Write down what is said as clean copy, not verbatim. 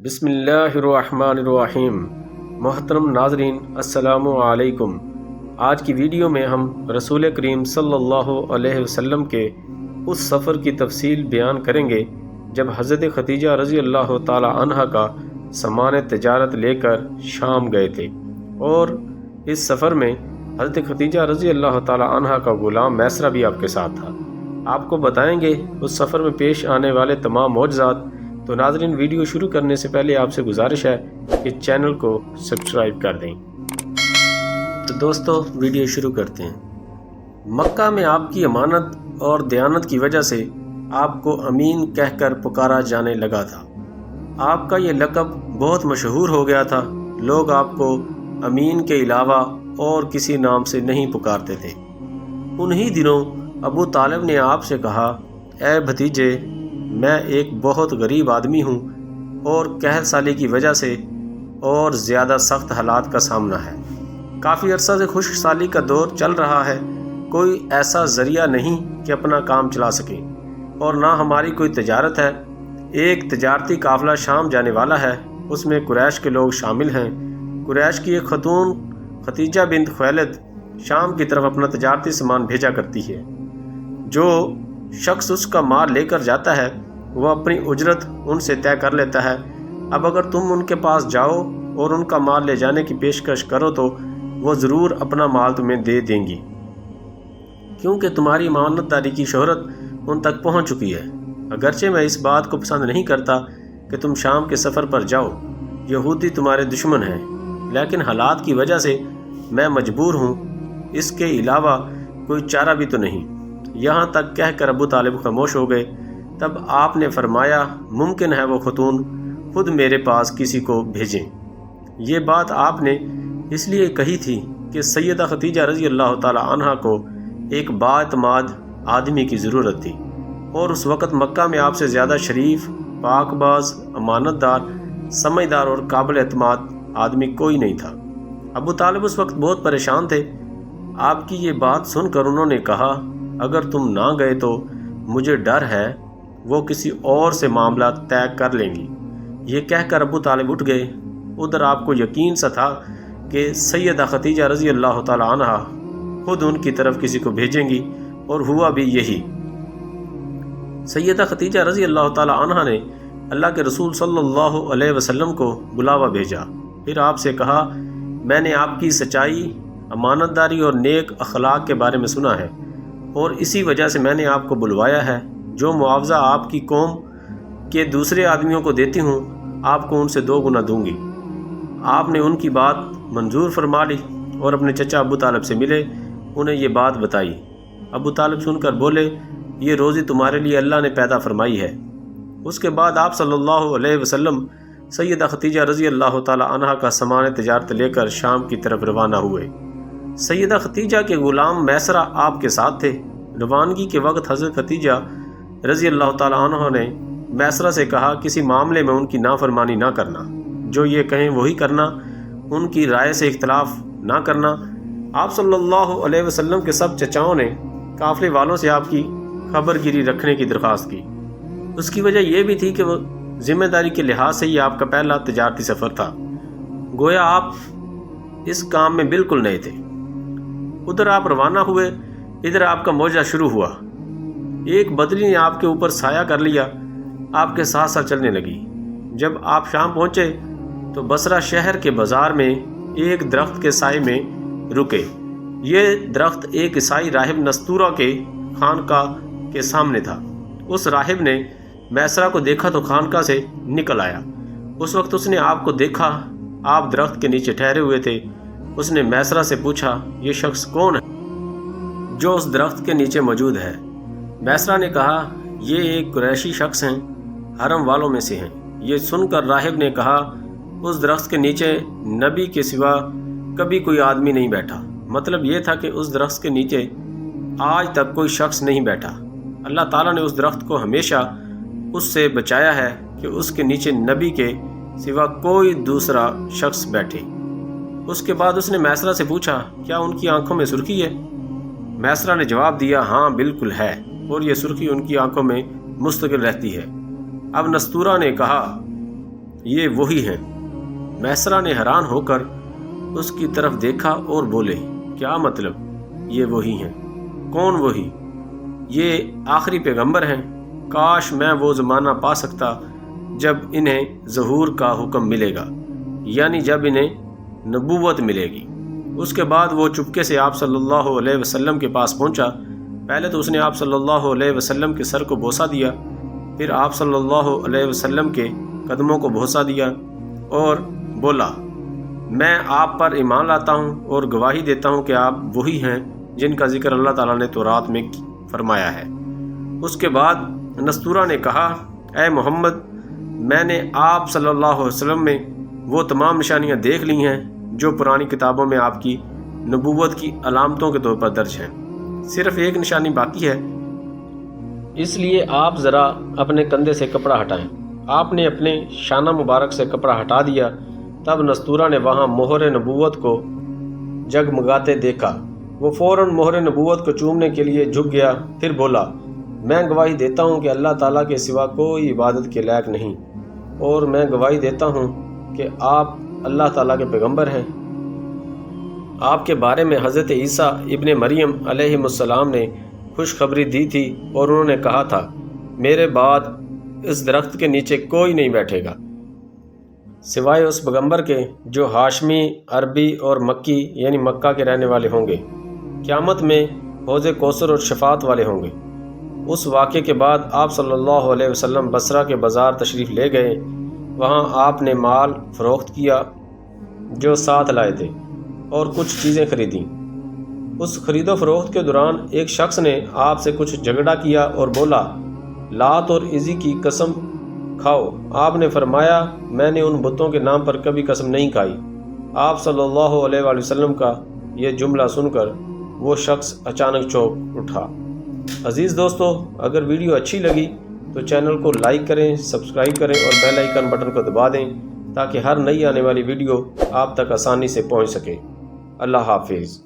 بسم اللہ الرحمن الرحیم۔ محترم ناظرین السلام علیکم۔ آج کی ویڈیو میں ہم رسول کریم صلی اللہ علیہ وسلم کے اس سفر کی تفصیل بیان کریں گے جب حضرت خدیجہ رضی اللہ تعالی عنہ کا سامان تجارت لے کر شام گئے تھے، اور اس سفر میں حضرت خدیجہ رضی اللہ تعالی عنہ کا غلام میسرہ بھی آپ کے ساتھ تھا۔ آپ کو بتائیں گے اس سفر میں پیش آنے والے تمام معجزات۔ تو ناظرین، ویڈیو شروع کرنے سے پہلے آپ سے گزارش ہے کہ چینل کو سبسکرائب کر دیں۔ تو دوستو، ویڈیو شروع کرتے ہیں۔ مکہ میں آپ کی امانت اور دیانت کی وجہ سے آپ کو امین کہہ کر پکارا جانے لگا تھا۔ آپ کا یہ لقب بہت مشہور ہو گیا تھا۔ لوگ آپ کو امین کے علاوہ اور کسی نام سے نہیں پکارتے تھے۔ انہی دنوں ابو طالب نے آپ سے کہا، اے بھتیجے، میں ایک بہت غریب آدمی ہوں اور قحط سالی کی وجہ سے اور زیادہ سخت حالات کا سامنا ہے۔ کافی عرصہ سے خشک سالی کا دور چل رہا ہے۔ کوئی ایسا ذریعہ نہیں کہ اپنا کام چلا سکیں، اور نہ ہماری کوئی تجارت ہے۔ ایک تجارتی قافلہ شام جانے والا ہے، اس میں قریش کے لوگ شامل ہیں۔ قریش کی ایک خاتون خدیجہ بنت خویلد شام کی طرف اپنا تجارتی سامان بھیجا کرتی ہے۔ جو شخص اس کا مال لے کر جاتا ہے وہ اپنی اجرت ان سے طے کر لیتا ہے۔ اب اگر تم ان کے پاس جاؤ اور ان کا مال لے جانے کی پیشکش کرو تو وہ ضرور اپنا مال تمہیں دے دیں گی، کیونکہ تمہاری امانت داری کی شہرت ان تک پہنچ چکی ہے۔ اگرچہ میں اس بات کو پسند نہیں کرتا کہ تم شام کے سفر پر جاؤ، یہودی تمہارے دشمن ہیں، لیکن حالات کی وجہ سے میں مجبور ہوں، اس کے علاوہ کوئی چارہ بھی تو نہیں۔ یہاں تک کہہ کر ابو طالب خاموش ہو گئے۔ تب آپ نے فرمایا، ممکن ہے وہ خاتون خود میرے پاس کسی کو بھیجیں۔ یہ بات آپ نے اس لیے کہی تھی کہ سیدہ خدیجہ رضی اللہ تعالی عنہ کو ایک بااعتماد آدمی کی ضرورت تھی، اور اس وقت مکہ میں آپ سے زیادہ شریف، پاک باز، امانت دار، سمجھدار اور قابل اعتماد آدمی کوئی نہیں تھا۔ ابو طالب اس وقت بہت پریشان تھے۔ آپ کی یہ بات سن کر انہوں نے کہا، اگر تم نہ گئے تو مجھے ڈر ہے وہ کسی اور سے معاملہ طے کر لیں گی۔ یہ کہہ کر ابو طالب اٹھ گئے۔ ادھر آپ کو یقین سا تھا کہ سیدہ خدیجہ رضی اللہ تعالی عنہ خود ان کی طرف کسی کو بھیجیں گی، اور ہوا بھی یہی۔ سیدہ خدیجہ رضی اللہ تعالی عنہ نے اللہ کے رسول صلی اللہ علیہ وسلم کو بلاوا بھیجا۔ پھر آپ سے کہا، میں نے آپ کی سچائی، امانت داری اور نیک اخلاق کے بارے میں سنا ہے، اور اسی وجہ سے میں نے آپ کو بلوایا ہے۔ جو معاوضہ آپ کی قوم کے دوسرے آدمیوں کو دیتی ہوں، آپ کو ان سے 2 گنا دوں گی۔ آپ نے ان کی بات منظور فرما لی اور اپنے چچا ابو طالب سے ملے، انہیں یہ بات بتائی۔ ابو طالب سن کر بولے، یہ روزی تمہارے لیے اللہ نے پیدا فرمائی ہے۔ اس کے بعد آپ صلی اللہ علیہ وسلم سیدہ خدیجہ رضی اللہ تعالی عنہ کا سامان تجارت لے کر شام کی طرف روانہ ہوئے۔ سیدہ خدیجہ کے غلام میسرہ آپ کے ساتھ تھے۔ روانگی کے وقت حضرت خدیجہ رضی اللہ تعالی عنہ نے میسرہ سے کہا، کسی معاملے میں ان کی نافرمانی نہ کرنا، جو یہ کہیں وہی کرنا، ان کی رائے سے اختلاف نہ کرنا۔ آپ صلی اللہ علیہ وسلم کے سب چچاؤں نے قافلے والوں سے آپ کی خبر گیری رکھنے کی درخواست کی۔ اس کی وجہ یہ بھی تھی کہ وہ ذمہ داری کے لحاظ سے یہ آپ کا پہلا تجارتی سفر تھا، گویا آپ اس کام میں بالکل نئے تھے۔ ادھر آپ روانہ ہوئے، ادھر آپ کا معجزہ شروع ہوا۔ ایک بدری نے آپ کے اوپر سایہ کر لیا، آپ کے ساتھ ساتھ چلنے لگی۔ جب آپ شام پہنچے تو بصرہ شہر کے بازار میں ایک درخت کے سائے میں رکے۔ یہ درخت ایک عیسائی راہب نستورہ کے خانقاہ کے سامنے تھا۔ اس راہب نے میسرہ کو دیکھا تو خانقاہ سے نکل آیا۔ اس وقت اس نے آپ کو دیکھا، آپ درخت کے نیچے ٹھہرے ہوئے تھے۔ اس نے میسرہ سے پوچھا، یہ شخص کون ہے جو اس درخت کے نیچے موجود ہے؟ میسرہ نے کہا، یہ ایک قریشی شخص ہیں، حرم والوں میں سے ہیں۔ یہ سن کر راہب نے کہا، اس درخت کے نیچے نبی کے سوا کبھی کوئی آدمی نہیں بیٹھا۔ مطلب یہ تھا کہ اس درخت کے نیچے آج تک کوئی شخص نہیں بیٹھا۔ اللہ تعالیٰ نے اس درخت کو ہمیشہ اس سے بچایا ہے کہ اس کے نیچے نبی کے سوا کوئی دوسرا شخص بیٹھے۔ اس کے بعد اس نے میسرہ سے پوچھا، کیا ان کی آنکھوں میں سرخی ہے؟ میسرہ نے جواب دیا، ہاں بالکل ہے، اور یہ سرخی ان کی آنکھوں میں مستقل رہتی ہے۔ اب نستورہ نے کہا، یہ وہی ہیں۔ میسرہ نے حیران ہو کر اس کی طرف دیکھا اور بولے، کیا مطلب یہ وہی ہیں؟ کون وہی؟ یہ آخری پیغمبر ہیں۔ کاش میں وہ زمانہ پا سکتا جب انہیں ظہور کا حکم ملے گا، یعنی جب انہیں نبوت ملے گی۔ اس کے بعد وہ چپکے سے آپ صلی اللہ علیہ وسلم کے پاس پہنچا۔ پہلے تو اس نے آپ صلی اللہ علیہ وسلم کے سر کو بوسہ دیا، پھر آپ صلی اللہ علیہ وسلم کے قدموں کو بوسہ دیا اور بولا، میں آپ پر ایمان لاتا ہوں اور گواہی دیتا ہوں کہ آپ وہی ہیں جن کا ذکر اللہ تعالیٰ نے تورات میں فرمایا ہے۔ اس کے بعد نستورہ نے کہا، اے محمد، میں نے آپ صلی اللہ علیہ وسلم میں وہ تمام نشانیاں دیکھ لی ہیں جو پرانی کتابوں میں آپ کی نبوت کی علامتوں کے طور پر درج ہیں۔ صرف ایک نشانی باقی ہے، اس لیے آپ ذرا اپنے کندھے سے کپڑا ہٹائیں۔ آپ نے اپنے شانہ مبارک سے کپڑا ہٹا دیا۔ تب نستورہ نے وہاں مہر نبوت کو جگمگاتے دیکھا۔ وہ فوراً مہر نبوت کو چومنے کے لیے جھک گیا، پھر بولا، میں گواہی دیتا ہوں کہ اللہ تعالیٰ کے سوا کوئی عبادت کے لائق نہیں، اور میں گواہی دیتا ہوں کہ آپ اللہ تعالیٰ کے پیغمبر ہیں۔ آپ کے بارے میں حضرت عیسیٰ ابن مریم علیہ السلام نے خوشخبری دی تھی اور انہوں نے کہا تھا، میرے بعد اس درخت کے نیچے کوئی نہیں بیٹھے گا سوائے اس پیغمبر کے جو ہاشمی، عربی اور مکی یعنی مکہ کے رہنے والے ہوں گے۔ قیامت میں حوض کوثر اور شفاعت والے ہوں گے۔ اس واقعے کے بعد آپ صلی اللہ علیہ وسلم بصرہ کے بازار تشریف لے گئے۔ وہاں آپ نے مال فروخت کیا جو ساتھ لائے تھے اور کچھ چیزیں خریدیں۔ اس خرید و فروخت کے دوران ایک شخص نے آپ سے کچھ جھگڑا کیا اور بولا، لات اور عزی کی قسم کھاؤ۔ آپ نے فرمایا، میں نے ان بتوں کے نام پر کبھی قسم نہیں کھائی۔ آپ صلی اللہ علیہ وآلہ وسلم کا یہ جملہ سن کر وہ شخص اچانک چونک اٹھا۔ عزیز دوستو، اگر ویڈیو اچھی لگی تو چینل کو لائک کریں، سبسکرائب کریں اور بیل آئیکن بٹن کو دبا دیں تاکہ ہر نئی آنے والی ویڈیو آپ تک آسانی سے پہنچ سکے۔ اللہ حافظ۔